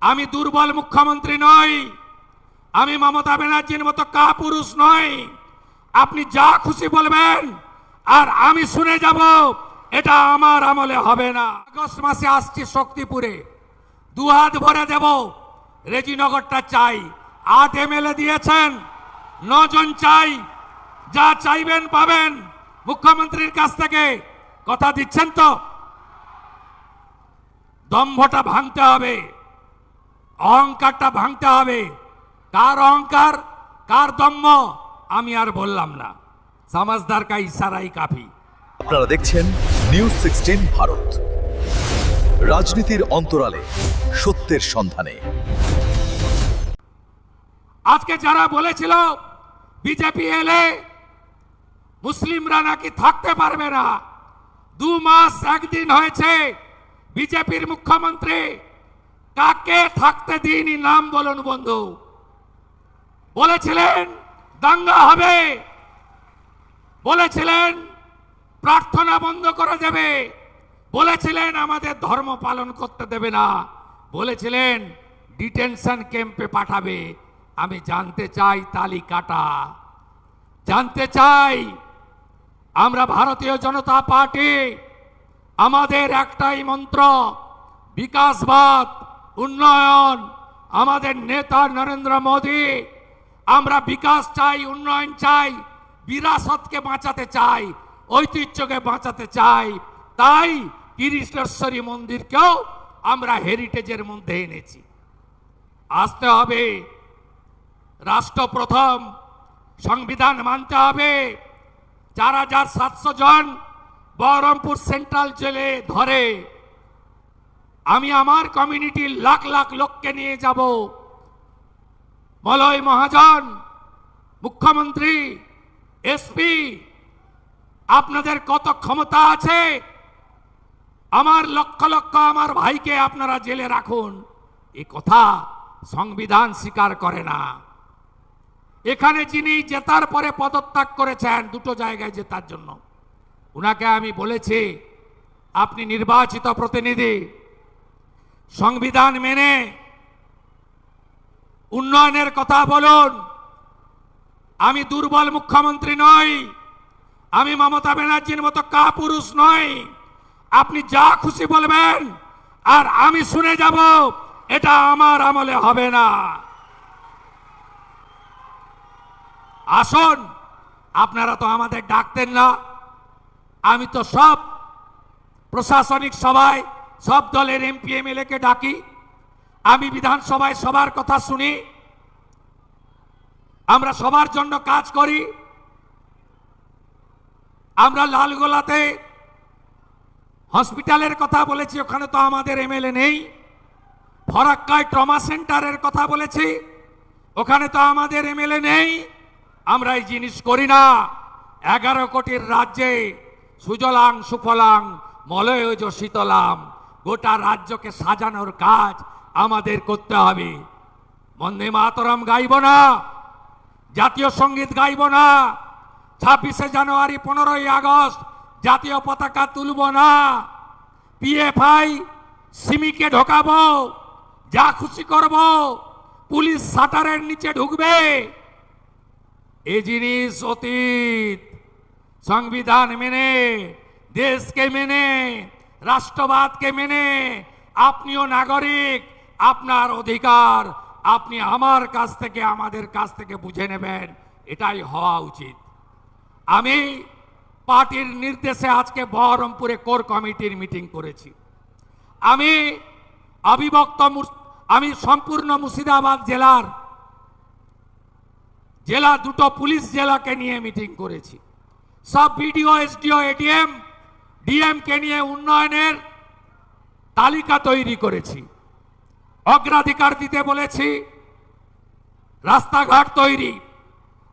আমি দুর্বল মুখ্যমন্ত্রী নই, আমি মমতা ব্যানার্জির মতো কাপুরুষ নই। আপনি যা খুশি বলবেন আর আমি শুনে যাব, এটা আমার আমলে হবে না। আগস্ট মাসে আসছি শক্তিপুরে, দুহাত ভরে দেব। রেজিনগরটা চাই, 8 এমএলএ দিয়েছেন, 9 জন চাই। যা চাইবেন পাবেন মুখ্যমন্ত্রীর কাছ থেকে। কথা দিচ্ছেন তো? দম্ভটা ভাঙতে হবে, অহংকারটা ভাঙতে হবে। কার অহংকার, কার দম্ভ আমি আর বললাম না। সমাজদার কা ইশারাই কাফি। আপনারা দেখছেন নিউজ 16 ভারত, রাজনীতির অন্তরালে সত্যের সন্ধানে। আজকে যারা বলেছিল বিজেপি এলে মুসলিমরা নাকি থাকতে পারবে না, 2 মাস 1 দিন হয়েছে বিজেপির মুখ্যমন্ত্রী কাকে থাকতে দিইনি নাম বলুন বন্ধু। বলেছিলেন দাঙ্গা হবে, বলেছিলেন প্রার্থনা বন্ধ করে দেবে, বলেছিলেন আমাদের ধর্ম পালন করতে দেবে না, বলেছিলেন ডিটেনশন ক্যাম্পে পাঠাবে। আমি জানতে চাই তালিকাটা, জানতে চাই। আমরা ভারতীয় জনতা পার্টি, আমাদের একটাই মন্ত্র বিকাশবাদ, উন্নয়ন। আমাদের নেতা নরেন্দ্র মোদী, আমরা বিকাশ চাই, উন্নয়ন চাই, বিরাসতকে বাঁচাতে চাই, ঐতিহ্যকে বাঁচাতে চাই। তাই তিরিশেশ্বরী মন্দিরকেও আমরা হেরিটেজের মধ্যে এনেছি। আসতে হবে, রাষ্ট্র প্রথম, সংবিধান মানতে হবে। 4700 জন বহরমপুর সেন্ট্রাল জেলে ধরে, আমি আমার কমিউনিটির লাখ লাখ লোককে নিয়ে যাব। মলয় মহাজন, মুখ্যমন্ত্রী, এসপি, আপনাদের কত ক্ষমতা আছে? আমার লক্ষ লক্ষ আমার ভাইকে আপনারা জেলে রাখুন, এ কথা সংবিধান স্বীকার করে না। এখানে যিনি জেতার পরে পদত্যাগ করেছেন 2টো জায়গায় জেতার জন্য, উনাকে আমি বলেছি আপনি নির্বাচিত প্রতিনিধি, সংবিধান মেনে উন্নয়নের কথা বলুন। আমি দুর্বল মুখ্যমন্ত্রী নই, আমি মমতা ব্যানার্জির মতো কাপুরুষ নই। আপনি যা খুশি বলবেন আর আমি শুনে যাব, এটা আমার আমলে হবে না। আসুন, আপনারা তো আমাদের ডাকতেন না। আমি তো সব প্রশাসনিক সভায় সব দলের এমপি এমএলএ কে ডাকি, আমি বিধানসভায় সবার কথা শুনি, আমরা সবার জন্য কাজ করি। আমরা লালগোলাতে হসপিটালের কথা বলেছি, ওখানে তো আমাদের এমএলএ নেই। ফরাক্কায় ট্রমা সেন্টারের কথা বলেছি, ওখানে তো আমাদের এমএলএ নেই। আমরা এই জিনিস করি না। 11 কোটির রাজ্যে সুজলাং সুফলাং মলয়জ শীতলাম, গোটা রাজ্যকে সাজানোর কাজ আমাদের করতে হবে। বন্দে মাতরম গাইব না, জাতীয় সঙ্গীত গাইব না, 26শে জানুয়ারি 15ই আগস্ট জাতীয় পতাকা তুলব না, পিএফআই সিমিকে ঢোকাবো, যা খুশি করব, পুলিশ শাটারের নিচে ঢুকবে। এই জিনিস অতীত। সংবিধান মেনে, দেশকে মেনে, রাষ্ট্রবাদকে মেনে আপনিও নাগরিক, আপনার অধিকার আপনি আমার কাছ থেকে, আমাদের কাছ থেকে বুঝে নেবেন, এটাই হওয়া উচিত। আমি পার্টির নির্দেশে আজকে বহরমপুরে কোর কমিটির মিটিং করেছি। আমি আমি সম্পূর্ণ মুর্শিদাবাদ জেলার 2টো পুলিশ জেলাকে নিয়ে মিটিং করেছি। সব বিডিও, এসডিও, এডিএম, ডিএম কে নিয়ে উন্নয়নের তালিকা তৈরি করেছি। অগ্রাধিকার দিতে বলেছি রাস্তাঘাট তৈরি।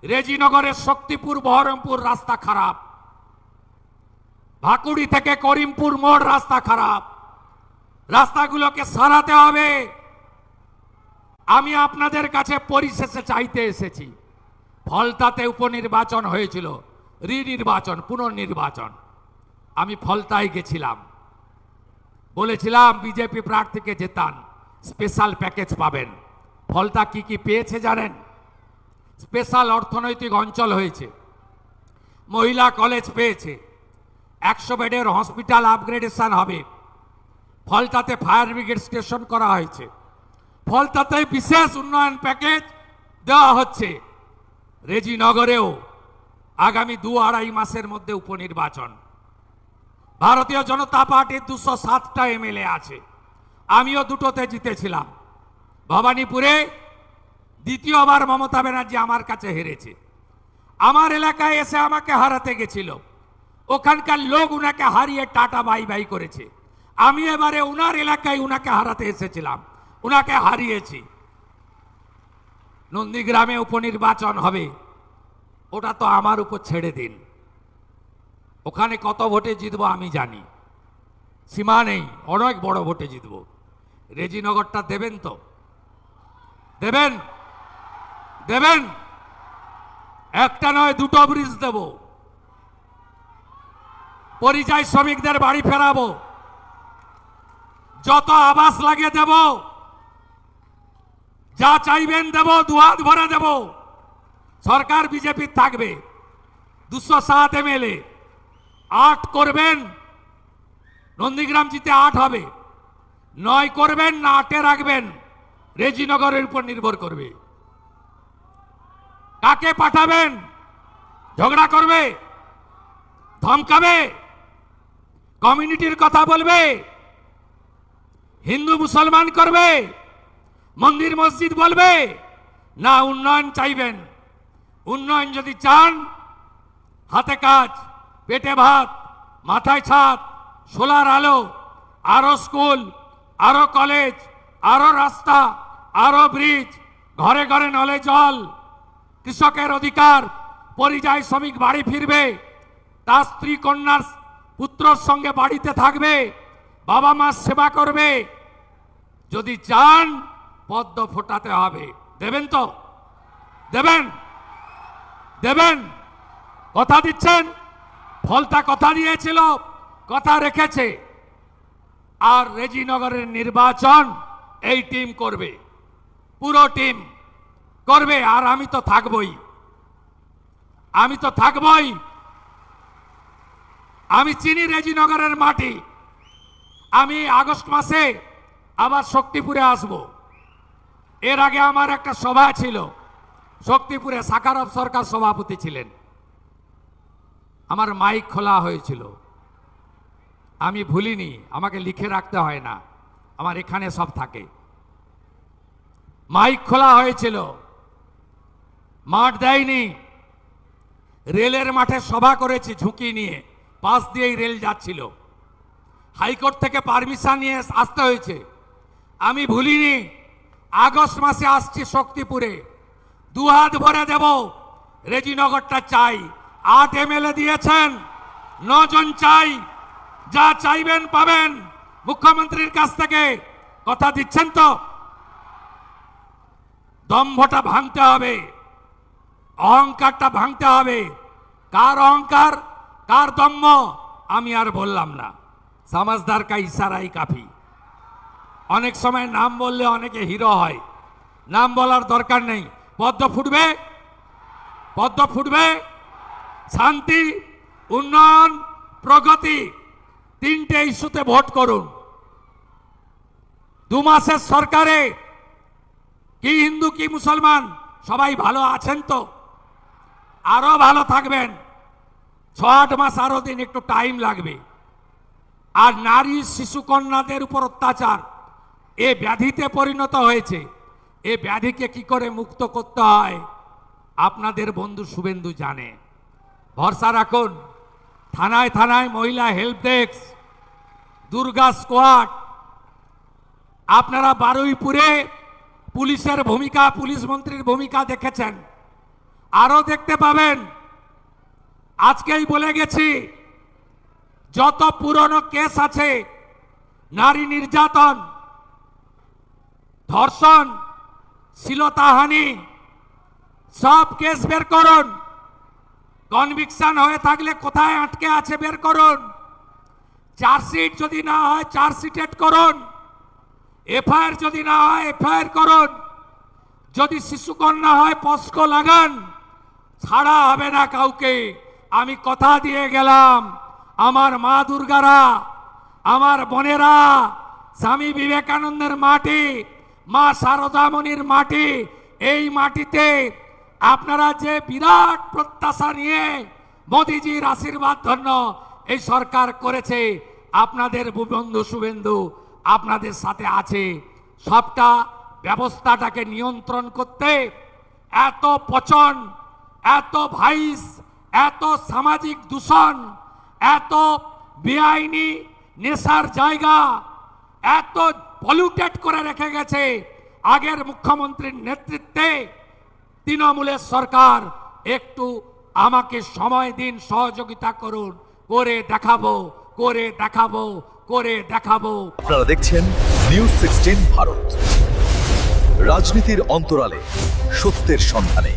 রেজিনগরের শক্তিপুর বহরমপুর রাস্তা খারাপ, ভাকুড়ি থেকে করিমপুর মোড় রাস্তা খারাপ, রাস্তাগুলোকে সারাতে হবে। আমি আপনাদের কাছে পরিশেষে চাইতে এসেছি, ফলতাতে উপনির্বাচন হয়েছিল, রিনির্বাচন, পুনর্নির্বাচন। আমি ফলতায় গেছিলাম, বলেছিলাম বিজেপি প্রার্থীকে জেতান। স্পেশাল প্যাকেজ পাবেন। ফলতা কি কি পেয়েছে জানেন? স্পেশাল অর্থনৈতিক অঞ্চল হয়েছে, মহিলা কলেজ পেয়েছে, 100 বেডের হসপিটাল আপগ্রেডেশন হবে, ফলতাতে ফায়ার ব্রিগেড স্টেশন করা হয়েছে, ফলতাতে বিশেষ উন্নয়ন প্যাকেজ দেওয়া হচ্ছে। রেজিনগরেও আগামী 2-2.5 মাসের মধ্যে উপনির্বাচন। ভারতীয় জনতা পার্টির 207টা এমএলএ আছে, আমিও দুটোতে জিতেছিলাম। ভবানীপুরে দ্বিতীয়বার মমতা ব্যানার্জি আমার কাছে হেরেছে। আমার এলাকায় এসে আমাকে হারাতে গেছিল, ওখানকার লোক উনাকে হারিয়ে টাটা বাই বাই করেছে। আমি এবারে উনার এলাকায় উনাকে হারাতে এসেছিলাম, উনাকে হারিয়েছি। নন্দীগ্রামে উপনির্বাচন হবে, ওটা তো আমার উপর ছেড়ে দিন। ওখানে কত ভোটে জিতবো আমি জানি, সীমা নেই, অনেক বড় ভোটে জিতবো। রেজিনগরটা দেবেন তো? দেবেন? দেবেন? একটা নয়, 2টো ব্রিজ দেব, পরিযায়ী শ্রমিকদের বাড়ি ফেরাবো, যত আবাস লাগে দেব, যা চাইবেন দেব, দুহাত ভরে দেব। সরকার বিজেপির থাকবে, 207 এমএলএ, 8 করবেন, নন্দীগ্রাম জিতে 8 হবে, 9 করবেন না 8-এ রাখবেন, রেজিনগরের উপর নির্ভর করবে। কাকে পাঠাবেন? ঝগড়া করবে, ধমকাবে, কমিউনিটির কথা বলবে, হিন্দু মুসলমান করবে, মন্দির মসজিদ বলবে, না উন্নয়ন চাইবেন? উন্নয়ন যদি চান, হাতে কাজ, পেটে ভাত, মাথায় ছাদ, সোলার আলো, আরো স্কুল, আরো কলেজ, আরো রাস্তা, আরো ব্রিজ, ঘরে ঘরে নলে জল, কৃষকের অধিকার, পরিযায়ী শ্রমিক বাড়ি ফিরবে, তার স্ত্রী কন্যার পুত্রর সঙ্গে বাড়িতে থাকবে, বাবা মার সেবা করবে। যদি চান, পদ্ম ফোটাতে হবে। দেবেন তো? দেবেন? দেবেন? কথা দিচ্ছেন? ফলতা কথা দিয়েছিল, কথা রেখেছে। আর রেজিনগরের নির্বাচন এই টিম করবে, পুরো টিম করবে। আর আমি তো থাকবই, আমি তো থাকবই। আমি চিনি রেজিনগরের মাটি। আমি আগস্ট মাসে আবার শক্তিপুরে আসব। এর আগে আমার একটা সভা ছিল শক্তিপুরে, সাকারব সরকার সভাপতি ছিলেন, আমার মাইক খোলা হয়েছিল, আমি ভুলিনি, আমাকে লিখে রাখতে হয় না, আমার এখানে সব থাকে। মাইক খোলা হয়েছিল, মাঠ দেয়নি, রেলের মাঠে সভা করেছি ঝুঁকি নিয়ে, পাশ দিয়েই রেল যাচ্ছিল, হাইকোর্ট থেকে পারমিশন নিয়ে আসতে হয়েছে। আমি ভুলিনি, আগস্ট মাসে আসছি শক্তিপুরে, দুহাত ভরে দেব। রেজিনগরটা চাই, 8 এমএলএ দিয়েছেন, 9 জন চাই, যা চাইবেন পাবেন মুখ্যমন্ত্রীর কাছ থেকে। কথা দিচ্ছেন তো? দম্ভটা ভাঙতে হবে, অহংকারটা ভাঙতে হবে। কার অহংকার, কার দম্ভ আমি আর বললাম না, সমাজদার কা ইশারাই কাফি। অনেক সময় নাম বললে অনেকে হিরো হয়, নাম বলার দরকার নেই। পদ্ম ফুটবে, পদ্ম ফুটবে। শান্তি, উন্নয়ন, প্রগতি, 3টে ইস্যুতে ভোট করুন। 2 মাসের সরকারে কি হিন্দু কি মুসলমান সবাই ভালো আছেন তো? আরো ভালো থাকবেন। 6-8 মাস আরো দিন, একটু টাইম লাগবে। আর নারী শিশু কন্যাদের উপর অত্যাচার এ ব্যাধিতে পরিণত হয়েছে। এ ব্যাধিকে কি করে মুক্ত করতে হয় আপনাদের বন্ধু শুভেন্দু জানে। ভরসা রাখুন। থানায় থানায় মহিলা হেল্প ডেস্ক, দুর্গা স্কোয়াড। আপনারা বারুইপুরে পুলিশের ভূমিকা, পুলিশ মন্ত্রীর ভূমিকা দেখেছেন, আরো দেখতে পাবেন। আজকেই বলে গেছি, যত পুরনো কেস আছে, নারী নির্যাতন, ধর্ষণ, শ্লীলতাহানি, সব কেস বের করুন। কনভিকশন হয়ে থাকলে কোথায় আটকে আছে বের করুন। চার্জশিট যদি না হয় চার্জশিটেড করুন। এফআইআর যদি না হয় এফআইআর করুন, যদি শিশুকন্যা হয় পস্কো লাগান, ছাড়া হবে না কাউকে। আমি কথা দিয়ে গেলাম, আমার মা দুর্গারা, আমার বোনেরা, স্বামী বিবেকানন্দের মাটি, মা শারদামণির মাটি, এই মাটিতে আপনারা যে বিরাট প্রত্যাশা নিয়ে মোদিজির আশীর্বাদ ধন্য এই সরকার করেছে, আপনাদের বন্ধু শুভেন্দু আপনাদের সাথে আছে। সবটা ব্যবস্থাটাকে নিয়ন্ত্রণ করতে এত পচন, এত ভাইস, এত সামাজিক দূষণ, এত বেআইনি নেশার জায়গা, এত পলিউটেড করে রেখে গেছে আগের মুখ্যমন্ত্রীর নেতৃত্বে তৃণমূলের সরকার। একটু আমাকে সময় দিন, সহযোগিতা করুন, করে দেখাবো, করে দেখাবো, করে দেখাবো। আপনারা দেখছেন নিউজ 16 ভারত, রাজনীতির অন্তরালে সত্যের সন্ধানে।